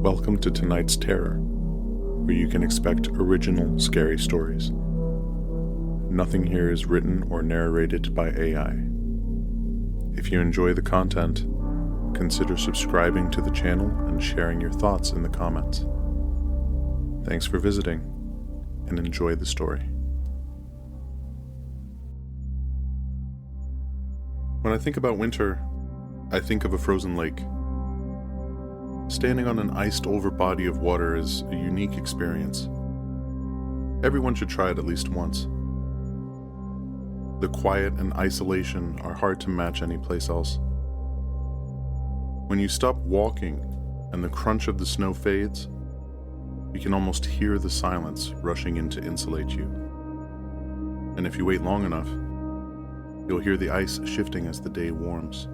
Welcome to tonight's Terror, where you can expect original scary stories. Nothing here is written or narrated by AI. If you enjoy the content, consider subscribing to the channel and sharing your thoughts in the comments. Thanks for visiting, and enjoy the story. When I think about winter, I think of a frozen lake. Standing on an iced-over body of water is a unique experience. Everyone should try it at least once. The quiet and isolation are hard to match anyplace else. When you stop walking and the crunch of the snow fades, you can almost hear the silence rushing in to insulate you. And if you wait long enough, you'll hear the ice shifting as the day warms.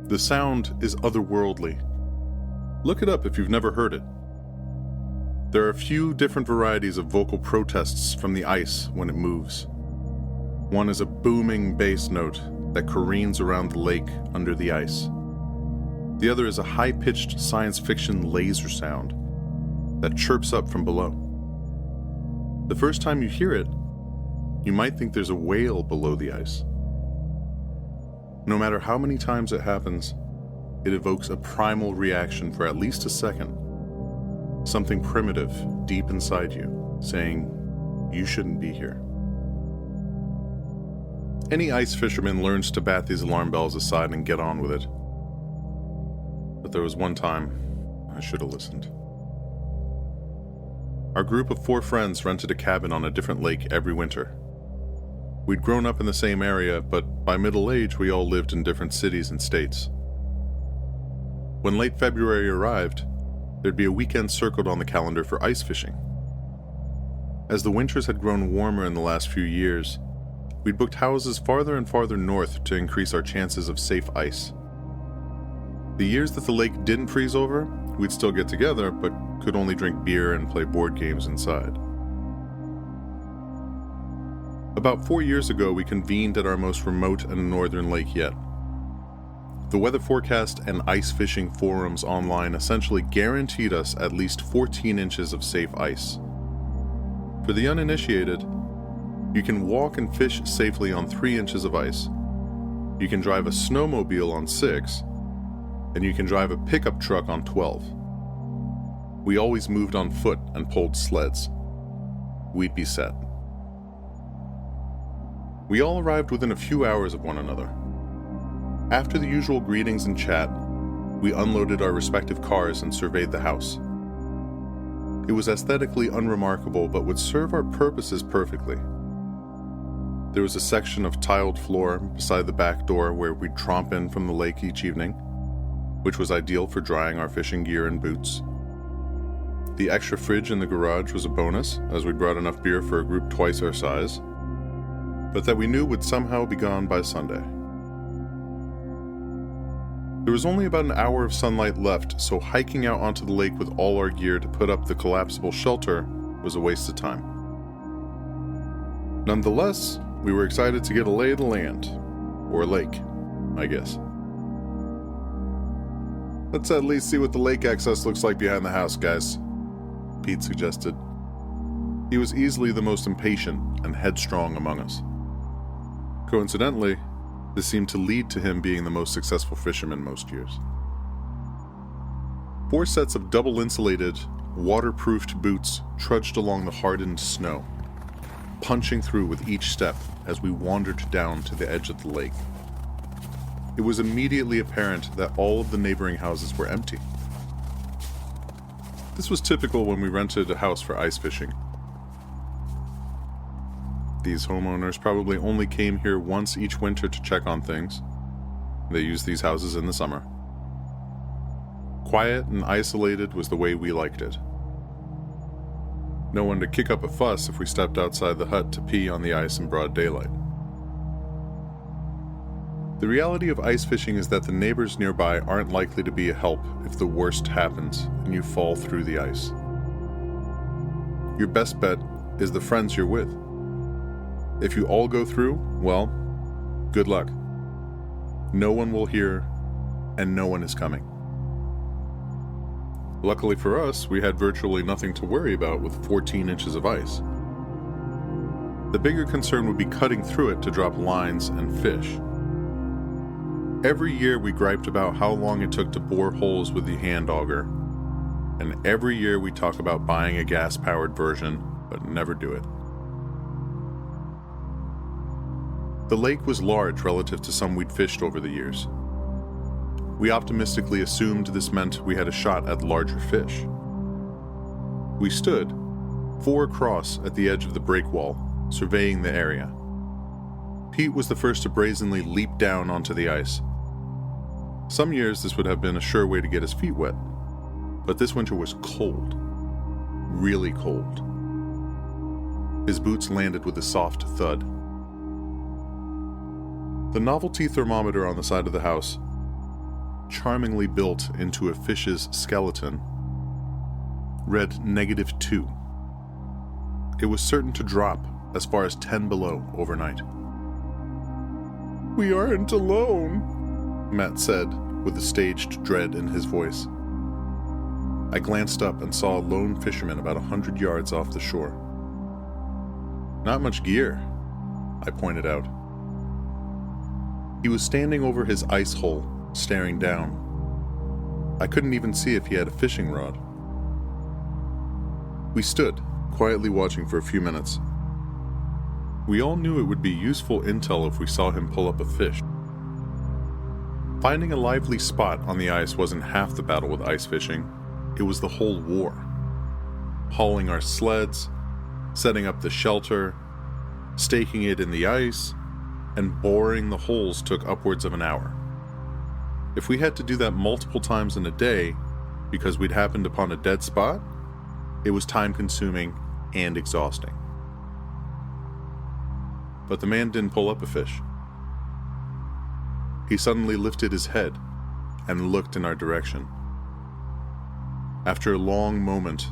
The sound is otherworldly. Look it up if you've never heard it. There are a few different varieties of vocal protests from the ice when it moves. One is a booming bass note that careens around the lake under the ice. The other is a high-pitched science fiction laser sound that chirps up from below. The first time you hear it, you might think there's a whale below the ice. No matter how many times it happens, it evokes a primal reaction for at least a second. Something primitive deep inside you, saying, you shouldn't be here. Any ice fisherman learns to bat these alarm bells aside and get on with it. But there was one time I should have listened. Our group of 4 friends rented a cabin on a different lake every winter. We'd grown up in the same area, but by middle age we all lived in different cities and states. When late February arrived, there'd be a weekend circled on the calendar for ice fishing. As the winters had grown warmer in the last few years, we'd booked houses farther and farther north to increase our chances of safe ice. The years that the lake didn't freeze over, we'd still get together, but could only drink beer and play board games inside. About 4 years ago, we convened at our most remote and northern lake yet. The weather forecast and ice fishing forums online essentially guaranteed us at least 14 inches of safe ice. For the uninitiated, you can walk and fish safely on 3 inches of ice. You can drive a snowmobile on 6, and you can drive a pickup truck on 12. We always moved on foot and pulled sleds. We'd be set. We all arrived within a few hours of one another. After the usual greetings and chat, we unloaded our respective cars and surveyed the house. It was aesthetically unremarkable, but would serve our purposes perfectly. There was a section of tiled floor beside the back door where we'd tromp in from the lake each evening, which was ideal for drying our fishing gear and boots. The extra fridge in the garage was a bonus, as we'd brought enough beer for a group twice our size, but that we knew would somehow be gone by Sunday. There was only about an hour of sunlight left, so hiking out onto the lake with all our gear to put up the collapsible shelter was a waste of time. Nonetheless, we were excited to get a lay of the land. Or lake, I guess. Let's at least see what the lake access looks like behind the house, guys, Pete suggested. He was easily the most impatient and headstrong among us. Coincidentally, this seemed to lead to him being the most successful fisherman most years. 4 sets of double-insulated, waterproofed boots trudged along the hardened snow, punching through with each step as we wandered down to the edge of the lake. It was immediately apparent that all of the neighboring houses were empty. This was typical when we rented a house for ice fishing. These homeowners probably only came here once each winter to check on things. They used these houses in the summer. Quiet and isolated was the way we liked it. No one to kick up a fuss if we stepped outside the hut to pee on the ice in broad daylight. The reality of ice fishing is that the neighbors nearby aren't likely to be a help if the worst happens and you fall through the ice. Your best bet is the friends you're with. If you all go through, well, good luck. No one will hear, and no one is coming. Luckily for us, we had virtually nothing to worry about with 14 inches of ice. The bigger concern would be cutting through it to drop lines and fish. Every year we griped about how long it took to bore holes with the hand auger, and every year we talk about buying a gas-powered version, but never do it. The lake was large relative to some we'd fished over the years. We optimistically assumed this meant we had a shot at larger fish. We stood, 4 across at the edge of the break wall, surveying the area. Pete was the first to brazenly leap down onto the ice. Some years this would have been a sure way to get his feet wet, but this winter was cold. Really cold. His boots landed with a soft thud. The novelty thermometer on the side of the house, charmingly built into a fish's skeleton, read -2. It was certain to drop as far as 10 below overnight. "We aren't alone," Matt said, with a staged dread in his voice. I glanced up and saw a lone fisherman about 100 yards off the shore. "Not much gear," I pointed out. He was standing over his ice hole, staring down. I couldn't even see if he had a fishing rod. We stood, quietly watching for a few minutes. We all knew it would be useful intel if we saw him pull up a fish. Finding a lively spot on the ice wasn't half the battle with ice fishing, it was the whole war. Hauling our sleds, setting up the shelter, staking it in the ice, and boring the holes took upwards of an hour. If we had to do that multiple times in a day, because we'd happened upon a dead spot, it was time-consuming and exhausting. But the man didn't pull up a fish. He suddenly lifted his head and looked in our direction. After a long moment,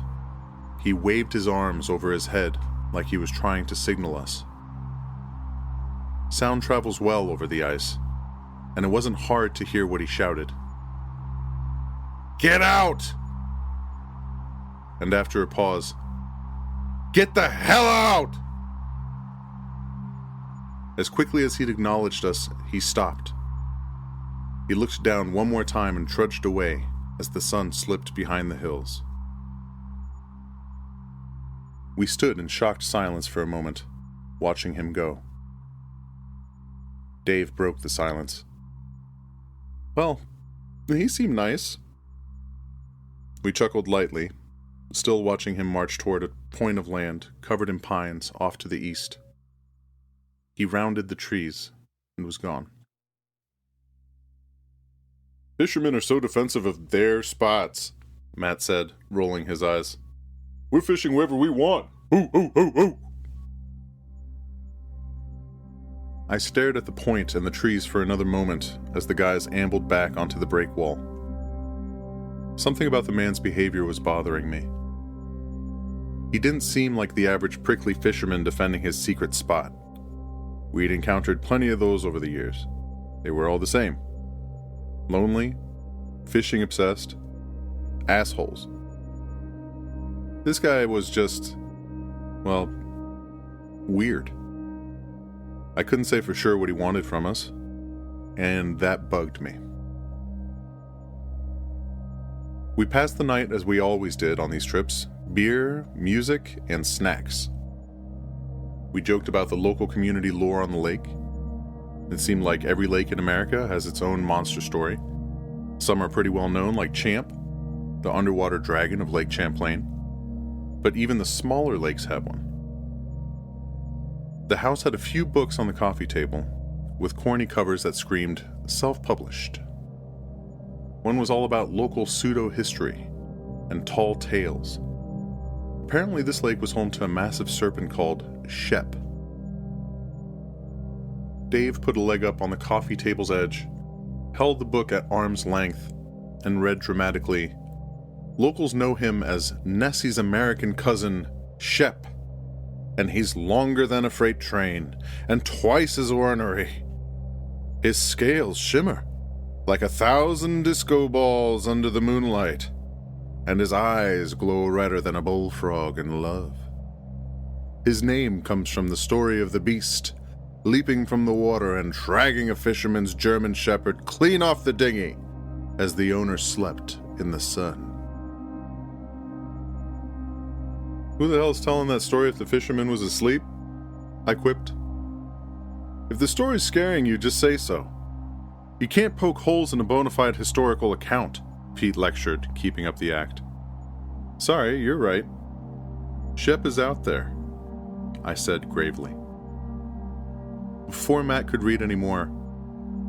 he waved his arms over his head like he was trying to signal us. Sound travels well over the ice, and it wasn't hard to hear what he shouted. "Get out!" And after a pause, "Get the hell out!" As quickly as he'd acknowledged us, he stopped. He looked down one more time and trudged away as the sun slipped behind the hills. We stood in shocked silence for a moment, watching him go. Dave broke the silence. "Well, he seemed nice." We chuckled lightly, still watching him march toward a point of land covered in pines off to the east. He rounded the trees and was gone. "Fishermen are so defensive of their spots," Matt said, rolling his eyes. "We're fishing wherever we want. Ooh, ooh, ooh, ooh." I stared at the point and the trees for another moment as the guys ambled back onto the break wall. Something about the man's behavior was bothering me. He didn't seem like the average prickly fisherman defending his secret spot. We'd encountered plenty of those over the years. They were all the same. Lonely, fishing obsessed, assholes. This guy was just, well, weird. I couldn't say for sure what he wanted from us, and that bugged me. We passed the night as we always did on these trips: beer, music, and snacks. We joked about the local community lore on the lake. It seemed like every lake in America has its own monster story. Some are pretty well known, like Champ, the underwater dragon of Lake Champlain. But even the smaller lakes have one. The house had a few books on the coffee table, with corny covers that screamed, self-published. One was all about local pseudo-history and tall tales. Apparently this lake was home to a massive serpent called Shep. Dave put a leg up on the coffee table's edge, held the book at arm's length, and read dramatically, "Locals know him as Nessie's American cousin, Shep, and he's longer than a freight train, and twice as ornery. His scales shimmer, like 1,000 disco balls under the moonlight, and his eyes glow redder than a bullfrog in love. His name comes from the story of the beast leaping from the water and dragging a fisherman's German shepherd clean off the dinghy as the owner slept in the sun. Who the hell's telling that story if the fisherman was asleep? I quipped. If the story's scaring you, just say so. You can't poke holes in a bona fide historical account, Pete lectured, keeping up the act. Sorry, you're right. Shep is out there, I said gravely. Before Matt could read any more,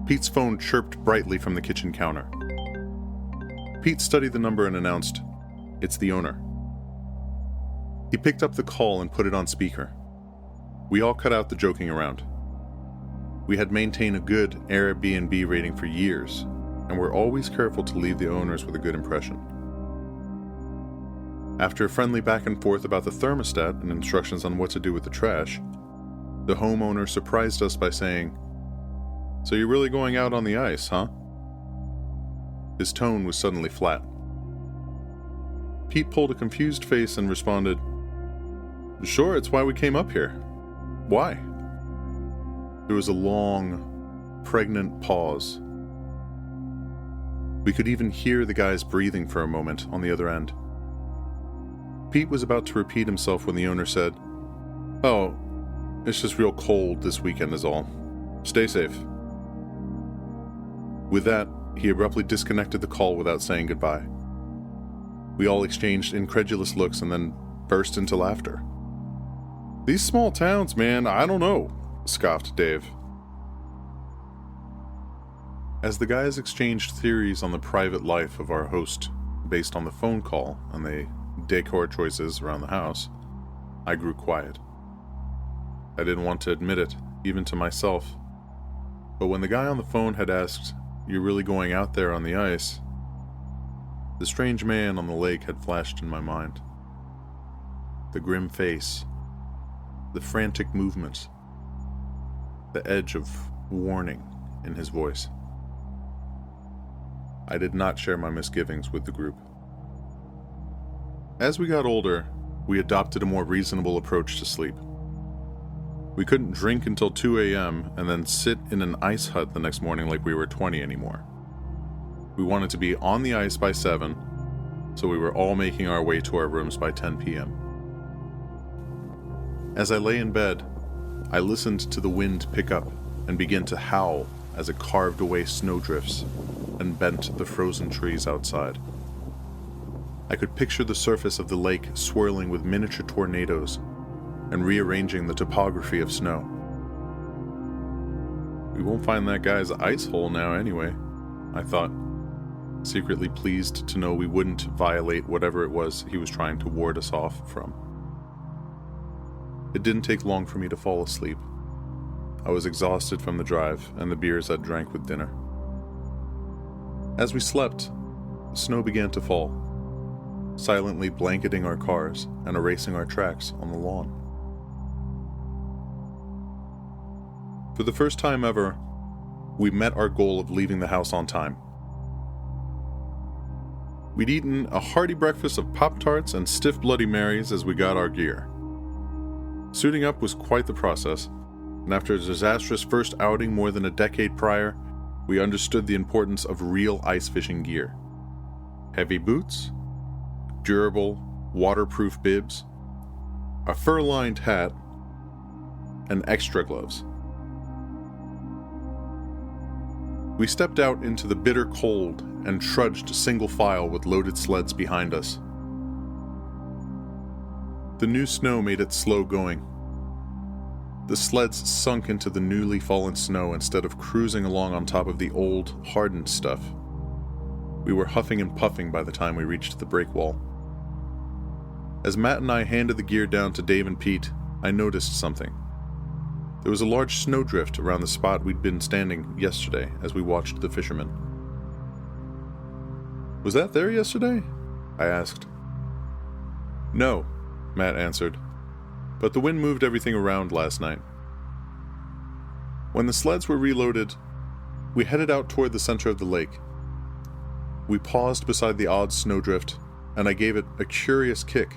Pete's phone chirped brightly from the kitchen counter. Pete studied the number and announced, "It's the owner." He picked up the call and put it on speaker. We all cut out the joking around. We had maintained a good Airbnb rating for years, and were always careful to leave the owners with a good impression. After a friendly back and forth about the thermostat and instructions on what to do with the trash, the homeowner surprised us by saying, "So you're really going out on the ice, huh?" His tone was suddenly flat. Pete pulled a confused face and responded, "Sure, it's why we came up here. Why?" There was a long, pregnant pause. We could even hear the guys breathing for a moment on the other end. Pete was about to repeat himself when the owner said, "Oh, it's just real cold this weekend is all. Stay safe." With that, he abruptly disconnected the call without saying goodbye. We all exchanged incredulous looks and then burst into laughter. "These small towns, man, I don't know," scoffed Dave. As the guys exchanged theories on the private life of our host based on the phone call and the decor choices around the house, I grew quiet. I didn't want to admit it, even to myself. But when the guy on the phone had asked, "You're really going out there on the ice?" the strange man on the lake had flashed in my mind. The grim face, the frantic movements, the edge of warning in his voice. I did not share my misgivings with the group. As we got older, we adopted a more reasonable approach to sleep. We couldn't drink until 2 a.m. and then sit in an ice hut the next morning like we were 20 anymore. We wanted to be on the ice by 7, so we were all making our way to our rooms by 10 p.m. As I lay in bed, I listened to the wind pick up and begin to howl as it carved away snowdrifts and bent the frozen trees outside. I could picture the surface of the lake swirling with miniature tornadoes and rearranging the topography of snow. We won't find that guy's ice hole now anyway, I thought, secretly pleased to know we wouldn't violate whatever it was he was trying to ward us off from. It didn't take long for me to fall asleep. I was exhausted from the drive and the beers I'd drank with dinner. As we slept, the snow began to fall, silently blanketing our cars and erasing our tracks on the lawn. For the first time ever, we met our goal of leaving the house on time. We'd eaten a hearty breakfast of Pop-Tarts and stiff Bloody Marys as we got our gear. Suiting up was quite the process, and after a disastrous first outing more than a decade prior, we understood the importance of real ice fishing gear. Heavy boots, durable, waterproof bibs, a fur-lined hat, and extra gloves. We stepped out into the bitter cold and trudged single file with loaded sleds behind us. The new snow made it slow going. The sleds sunk into the newly fallen snow instead of cruising along on top of the old, hardened stuff. We were huffing and puffing by the time we reached the break wall. As Matt and I handed the gear down to Dave and Pete, I noticed something. There was a large snowdrift around the spot we'd been standing yesterday as we watched the fishermen. "Was that there yesterday?" I asked. "No," Matt answered, "but the wind moved everything around last night." When the sleds were reloaded, We headed out toward the center of the lake. We paused beside the odd snowdrift, and I gave it a curious kick.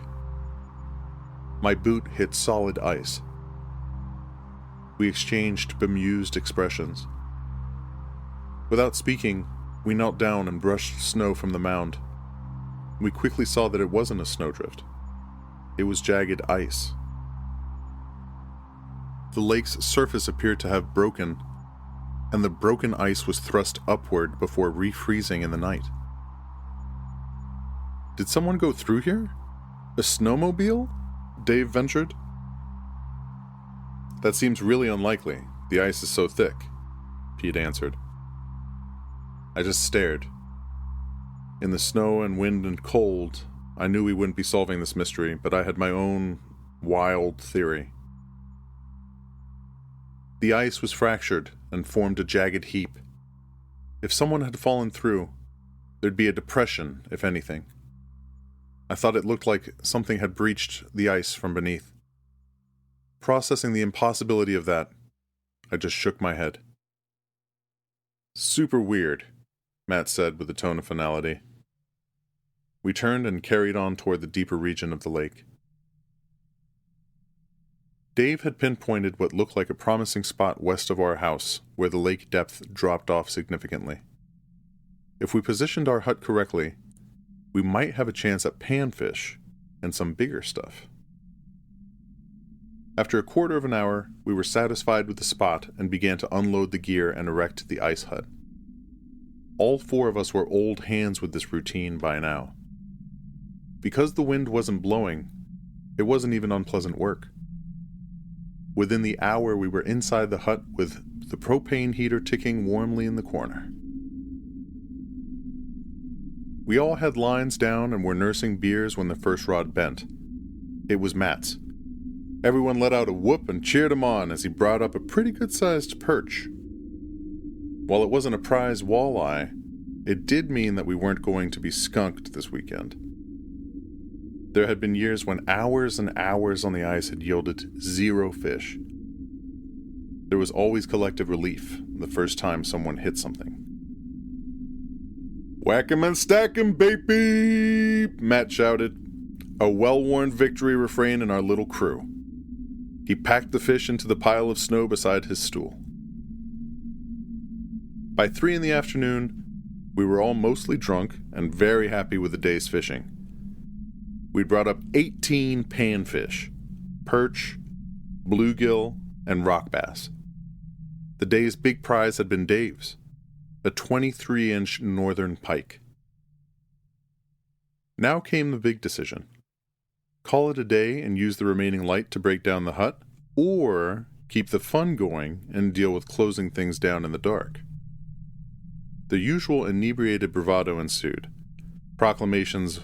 My boot hit solid ice. We exchanged bemused expressions. Without speaking, we knelt down and brushed snow from the mound. We quickly saw that it wasn't a snowdrift. It was jagged ice. The lake's surface appeared to have broken, and the broken ice was thrust upward before refreezing in the night. Did someone go through here? A snowmobile? Dave ventured. That seems really unlikely. The ice is so thick, Pete answered. I just stared. In the snow and wind and cold, I knew we wouldn't be solving this mystery, but I had my own wild theory. The ice was fractured and formed a jagged heap. If someone had fallen through, there'd be a depression, if anything. I thought it looked like something had breached the ice from beneath. Processing the impossibility of that, I just shook my head. Super weird, Matt said with a tone of finality. We turned and carried on toward the deeper region of the lake. Dave had pinpointed what looked like a promising spot west of our house, where the lake depth dropped off significantly. If we positioned our hut correctly, we might have a chance at panfish and some bigger stuff. After a quarter of an hour, we were satisfied with the spot and began to unload the gear and erect the ice hut. All four of us were old hands with this routine by now. Because the wind wasn't blowing, it wasn't even unpleasant work. Within the hour, we were inside the hut with the propane heater ticking warmly in the corner. We all had lines down and were nursing beers when the first rod bent. It was Matt's. Everyone let out a whoop and cheered him on as he brought up a pretty good-sized perch. While it wasn't a prize walleye, it did mean that we weren't going to be skunked this weekend. There had been years when hours and hours on the ice had yielded zero fish. There was always collective relief the first time someone hit something. "Whack 'em and stack 'em, baby!" Matt shouted, a well-worn victory refrain in our little crew. He packed the fish into the pile of snow beside his stool. By 3 in the afternoon, we were all mostly drunk and very happy with the day's fishing. We'd brought up 18 panfish, perch, bluegill, and rock bass. The day's big prize had been Dave's, a 23-inch northern pike. Now came the big decision. Call it a day and use the remaining light to break down the hut, or keep the fun going and deal with closing things down in the dark. The usual inebriated bravado ensued. Proclamations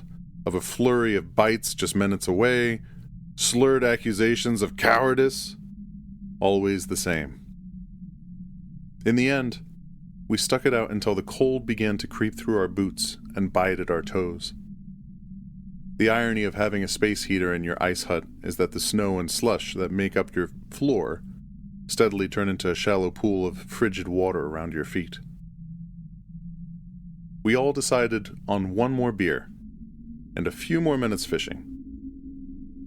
of a flurry of bites just minutes away, slurred accusations of cowardice, always the same. In the end, we stuck it out until the cold began to creep through our boots and bite at our toes. The irony of having a space heater in your ice hut is that the snow and slush that make up your floor steadily turn into a shallow pool of frigid water around your feet. We all decided on one more beer and a few more minutes fishing.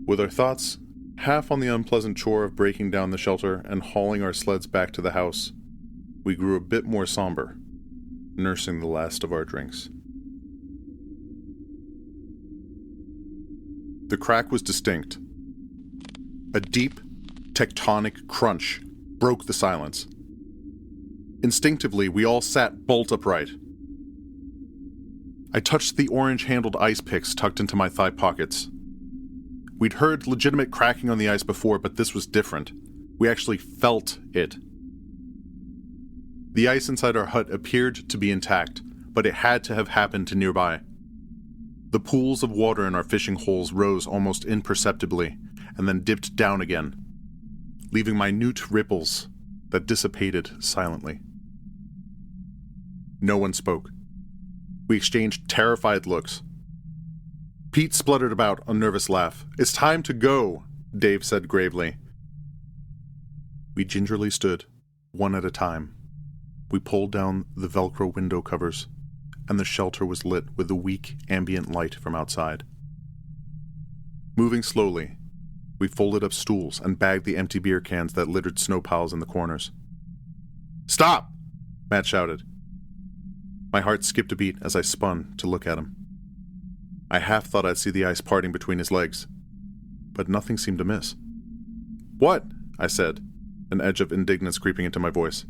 With our thoughts half on the unpleasant chore of breaking down the shelter and hauling our sleds back to the house, we grew a bit more somber, nursing the last of our drinks. The crack was distinct. A deep, tectonic crunch broke the silence. Instinctively, we all sat bolt upright. I touched the orange-handled ice picks tucked into my thigh pockets. We'd heard legitimate cracking on the ice before, but this was different. We actually felt it. The ice inside our hut appeared to be intact, but it had to have happened to nearby. The pools of water in our fishing holes rose almost imperceptibly, and then dipped down again, leaving minute ripples that dissipated silently. No one spoke. We exchanged terrified looks. Pete spluttered about a nervous laugh. "It's time to go," Dave said gravely. We gingerly stood, one at a time, We pulled down the Velcro window covers, and the shelter was lit with the weak ambient light from outside. Moving slowly, we folded up stools and bagged the empty beer cans that littered snow piles in the corners. "Stop!" Matt shouted. My heart skipped a beat as I spun to look at him. I half thought I'd see the ice parting between his legs, but nothing seemed amiss. "What?" I said, an edge of indignance creeping into my voice.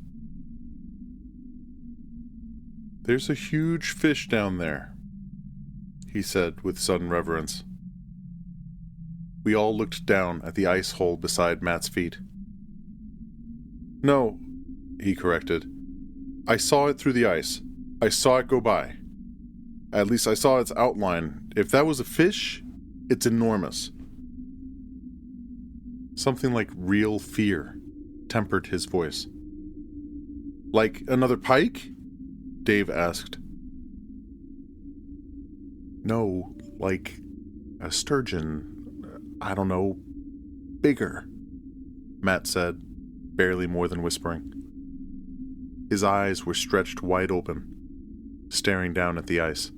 "There's a huge fish down there," he said with sudden reverence. We all looked down at the ice hole beside Matt's feet. "No," he corrected. "I saw it through the ice. I saw it go by. At least I saw its outline. If that was a fish, it's enormous." Something like real fear tempered his voice. "Like another pike?" Dave asked. "No, like a sturgeon. I don't know, bigger," Matt said, barely more than whispering. His eyes were stretched wide open, staring down at the ice.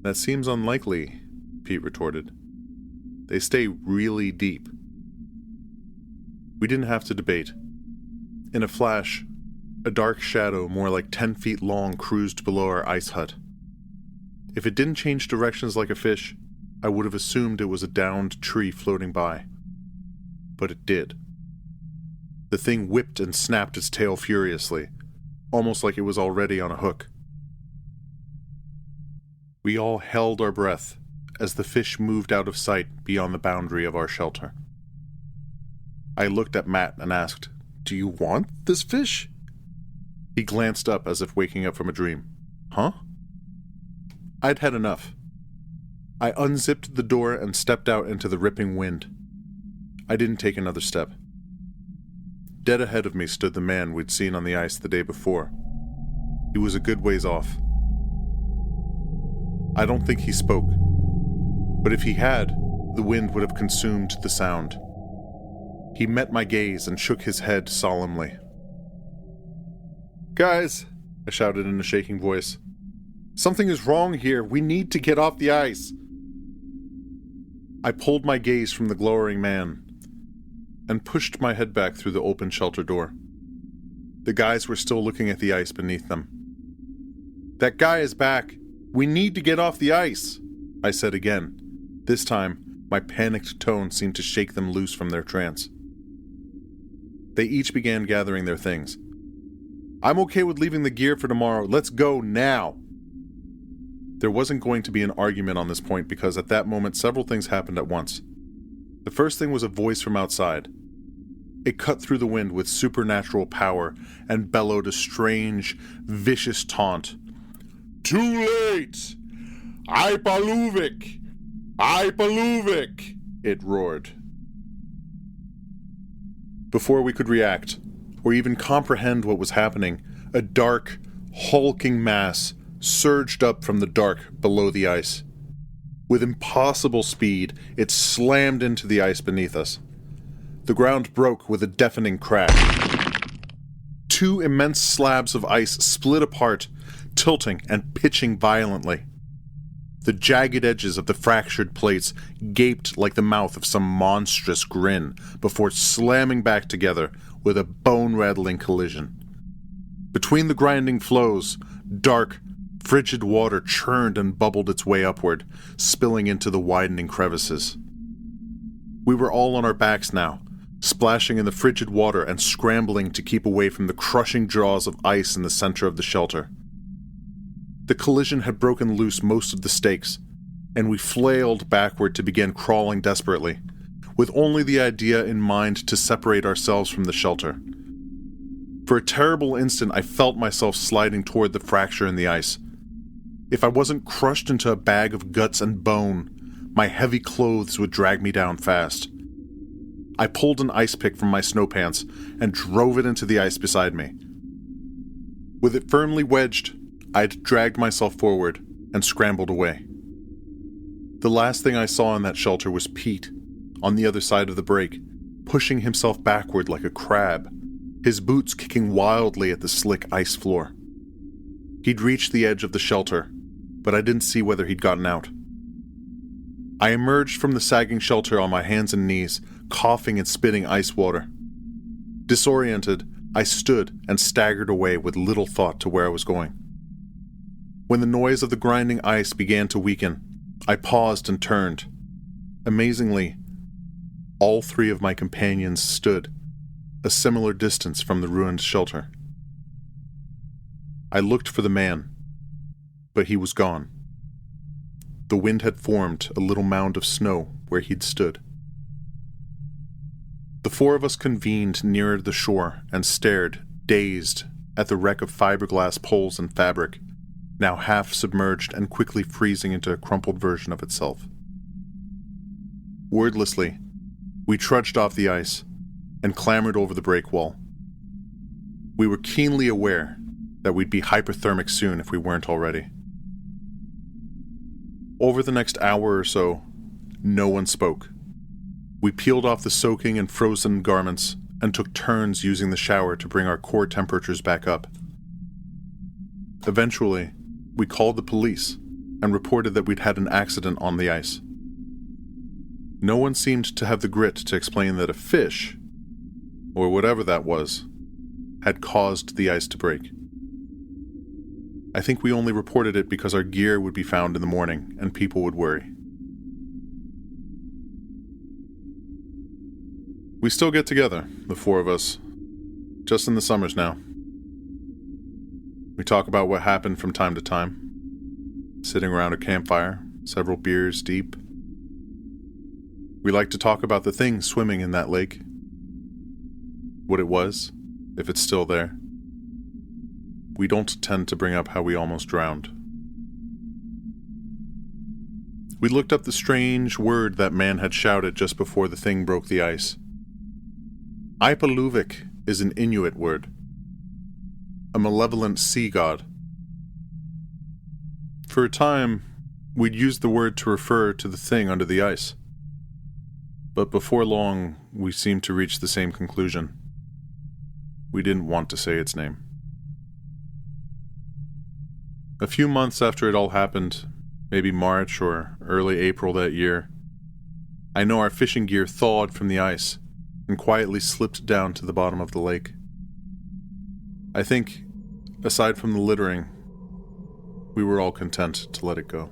"That seems unlikely," Pete retorted. "They stay really deep." We didn't have to debate. In a flash, a dark shadow more like 10 feet long cruised below our ice hut. If it didn't change directions like a fish, I would have assumed it was a downed tree floating by. But it did. The thing whipped and snapped its tail furiously, almost like it was already on a hook. We all held our breath as the fish moved out of sight beyond the boundary of our shelter. I looked at Matt and asked, "Do you want this fish?" He glanced up as if waking up from a dream. "Huh?" I'd had enough. I unzipped the door and stepped out into the ripping wind. I didn't take another step. Dead ahead of me stood the man we'd seen on the ice the day before. He was a good ways off. I don't think he spoke, but if he had, the wind would have consumed the sound. He met my gaze and shook his head solemnly. "Guys," I shouted in a shaking voice, "something is wrong here. We need to get off the ice." I pulled my gaze from the glowering man and pushed my head back through the open shelter door. The guys were still looking at the ice beneath them. "That guy is back. We need to get off the ice," I said again. This time, my panicked tone seemed to shake them loose from their trance. They each began gathering their things. "I'm okay with leaving the gear for tomorrow. Let's go now." There wasn't going to be an argument on this point because at that moment several things happened at once. The first thing was a voice from outside. It cut through the wind with supernatural power and bellowed a strange, vicious taunt. "Too late! Ipaluvik! Ipaluvik!" it roared. Before we could react, or even comprehend what was happening, a dark, hulking mass surged up from the dark below the ice. With impossible speed, it slammed into the ice beneath us. The ground broke with a deafening crash. Two immense slabs of ice split apart, tilting and pitching violently. The jagged edges of the fractured plates gaped like the mouth of some monstrous grin before slamming back together with a bone-rattling collision. Between the grinding flows, dark, frigid water churned and bubbled its way upward, spilling into the widening crevices. We were all on our backs now, splashing in the frigid water and scrambling to keep away from the crushing jaws of ice in the center of the shelter. The collision had broken loose most of the stakes, and we flailed backward to begin crawling desperately, with only the idea in mind to separate ourselves from the shelter. For a terrible instant, I felt myself sliding toward the fracture in the ice. If I wasn't crushed into a bag of guts and bone, my heavy clothes would drag me down fast. I pulled an ice pick from my snow pants and drove it into the ice beside me. With it firmly wedged, I'd dragged myself forward and scrambled away. The last thing I saw in that shelter was Pete, on the other side of the break, pushing himself backward like a crab, his boots kicking wildly at the slick ice floor. He'd reached the edge of the shelter, but I didn't see whether he'd gotten out. I emerged from the sagging shelter on my hands and knees, coughing and spitting ice water. Disoriented, I stood and staggered away with little thought to where I was going. When the noise of the grinding ice began to weaken, I paused and turned. Amazingly, all three of my companions stood, a similar distance from the ruined shelter. I looked for the man, but he was gone. The wind had formed a little mound of snow where he'd stood. The four of us convened nearer the shore and stared, dazed, at the wreck of fiberglass poles and fabric, now half submerged and quickly freezing into a crumpled version of itself. Wordlessly, we trudged off the ice and clambered over the break wall. We were keenly aware that we'd be hypothermic soon if we weren't already. Over the next hour or so, no one spoke. We peeled off the soaking and frozen garments and took turns using the shower to bring our core temperatures back up. Eventually, we called the police and reported that we'd had an accident on the ice. No one seemed to have the grit to explain that a fish, or whatever that was, had caused the ice to break. I think we only reported it because our gear would be found in the morning and people would worry. We still get together, the four of us, just in the summers now. We talk about what happened from time to time, sitting around a campfire, several beers deep. We like to talk about the thing swimming in that lake, what it was, if it's still there. We don't tend to bring up how we almost drowned. We looked up the strange word that man had shouted just before the thing broke the ice. Ipaluvik is an Inuit word, a malevolent sea god. For a time, we'd used the word to refer to the thing under the ice. But before long, we seemed to reach the same conclusion. We didn't want to say its name. A few months after it all happened, maybe March or early April that year, I know our fishing gear thawed from the ice and quietly slipped down to the bottom of the lake. I think, aside from the littering, we were all content to let it go.